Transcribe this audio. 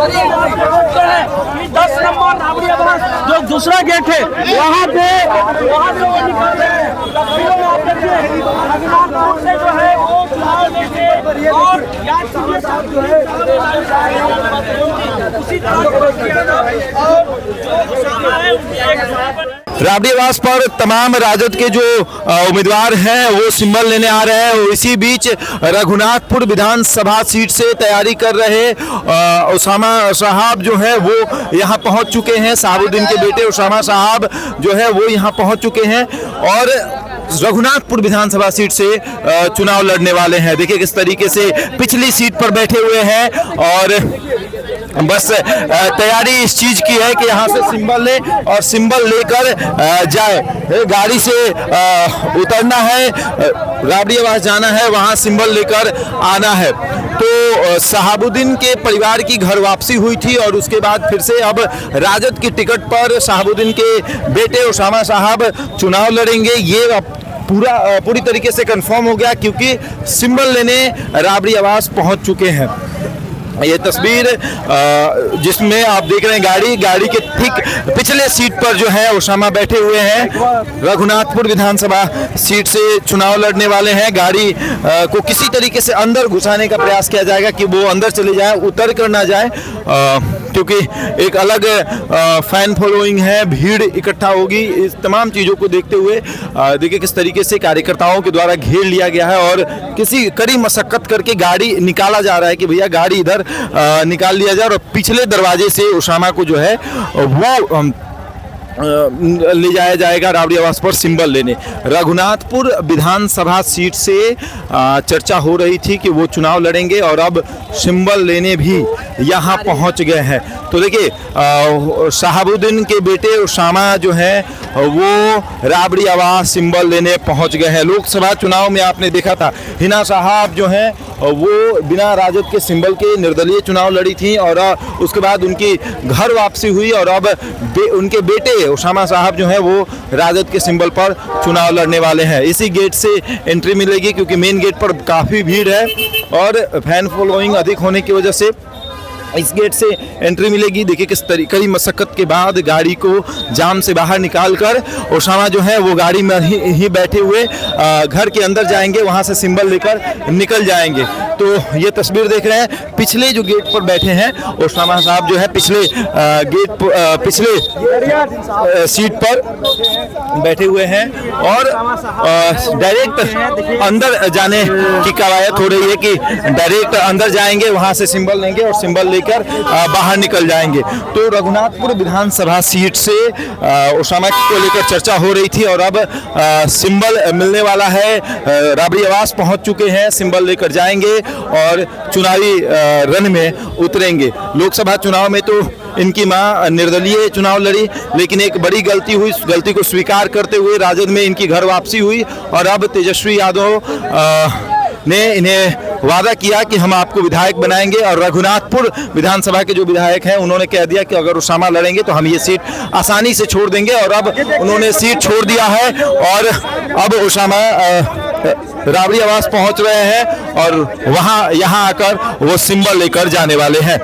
10 number Rabri आवास जो दूसरा गेट है वहाँ पे वो निकल रहे हैं। तस्वीरों में आप देखिए रघुनाथपुर से जो है वो चुनाव लेके और यात्री के साथ जो है उसी तरह और जो उसामा है राबड़ी आवास पर तमाम राजद के जो उम्मीदवार हैं वो सिंबल लेने आ रहे हैं। इसी बीच रघुनाथपुर विधानसभा सीट से तैयारी कर रहे उसामा साहब जो है वो यहाँ पहुँच चुके हैं। शहाबुद्दीन के बेटे उसामा साहब जो है वो यहाँ पहुँच चुके हैं और रघुनाथपुर विधानसभा सीट से चुनाव लड़ने वाले हैं। देखिए किस तरीके से पिछली सीट पर बैठे हुए हैं और बस तैयारी इस चीज की है कि यहाँ से सिंबल ले और सिंबल लेकर जाए। गाड़ी से उतरना है, राबड़ी आवास जाना है, वहाँ सिंबल लेकर आना है। तो शहाबुद्दीन के परिवार की घर वापसी हुई थी और उसके बाद फिर से अब राजद की टिकट पर शहाबुद्दीन के बेटे उसामा साहब चुनाव लड़ेंगे। ये पूरी तरीके से कंफर्म हो गया क्योंकि सिंबल लेने राबड़ी आवास पहुंच चुके हैं। ये तस्वीर जिसमें आप देख रहे हैं गाड़ी के ठीक पिछले सीट पर जो है उसामा बैठे हुए हैं। रघुनाथपुर विधानसभा सीट से चुनाव लड़ने वाले हैं। गाड़ी को किसी तरीके से अंदर घुसाने का प्रयास किया जाएगा कि वो अंदर चले जाए, उतर कर ना जाए, क्योंकि एक अलग फैन फॉलोइंग है, भीड़ इकट्ठा होगी। इस तमाम चीज़ों को देखते हुए देखिए किस तरीके से कार्यकर्ताओं के द्वारा घेर लिया गया है और किसी कड़ी मशक्कत करके गाड़ी निकाला जा रहा है कि भैया गाड़ी इधर निकाल लिया जाए और पिछले दरवाजे से उसामा को जो है वो ले जाया जाएगा राबड़ी आवास पर सिंबल लेने। रघुनाथपुर विधानसभा सीट से चर्चा हो रही थी कि वो चुनाव लड़ेंगे और अब सिंबल लेने भी यहाँ पहुँच गए हैं। तो देखिए शहाबुद्दीन के बेटे उसामा जो है वो राबड़ी आवास सिंबल लेने पहुँच गए हैं। लोकसभा चुनाव में आपने देखा था हिना साहब जो हैं वो बिना राजद के सिंबल के निर्दलीय चुनाव लड़ी थी और उसके बाद उनकी घर वापसी हुई और अब उनके बेटे उसामा साहब जो हैं वो राजद के सिंबल पर चुनाव लड़ने वाले हैं। इसी गेट से एंट्री मिलेगी क्योंकि मेन गेट पर काफ़ी भीड़ है और फैन फॉलोइंग अधिक होने की वजह से इस गेट से एंट्री मिलेगी। देखिए किस तरीके की मशक्कत के बाद गाड़ी को जाम से बाहर निकालकर उसामा जो है वो गाड़ी में ही बैठे हुए घर के अंदर जाएंगे, वहां से सिंबल लेकर निकल जाएंगे। तो ये तस्वीर देख रहे हैं, पिछले जो गेट पर बैठे हैं उसामा साहब जो है पिछले सीट पर बैठे हुए हैं और डायरेक्ट अंदर जाने की कवायद हो रही है कि डायरेक्ट अंदर जाएंगे, वहां से सिंबल लेंगे और सिंबल लेकर बाहर निकल जाएंगे। तो रघुनाथपुर विधानसभा सीट से उसामा को लेकर चर्चा हो रही थी और अब सिंबल मिलने वाला है। राबड़ी आवास पहुंच चुके हैं, सिंबल लेकर जाएंगे और चुनावी रण में उतरेंगे। लोकसभा चुनाव में तो इनकी मां निर्दलीय चुनाव लड़ी, लेकिन एक बड़ी गलती हुई, उस गलती को स्वीकार करते हुए राजद में इनकी घर वापसी हुई और अब तेजस्वी यादव ने इन्हें वादा किया कि हम आपको विधायक बनाएंगे और रघुनाथपुर विधानसभा के जो विधायक हैं उन्होंने कह दिया कि अगर उसामा लड़ेंगे तो हम ये सीट आसानी से छोड़ देंगे और अब उन्होंने सीट छोड़ दिया है और अब उसामा राबड़ी आवास पहुंच रहे हैं और यहाँ आकर वो सिंबल लेकर जाने वाले हैं।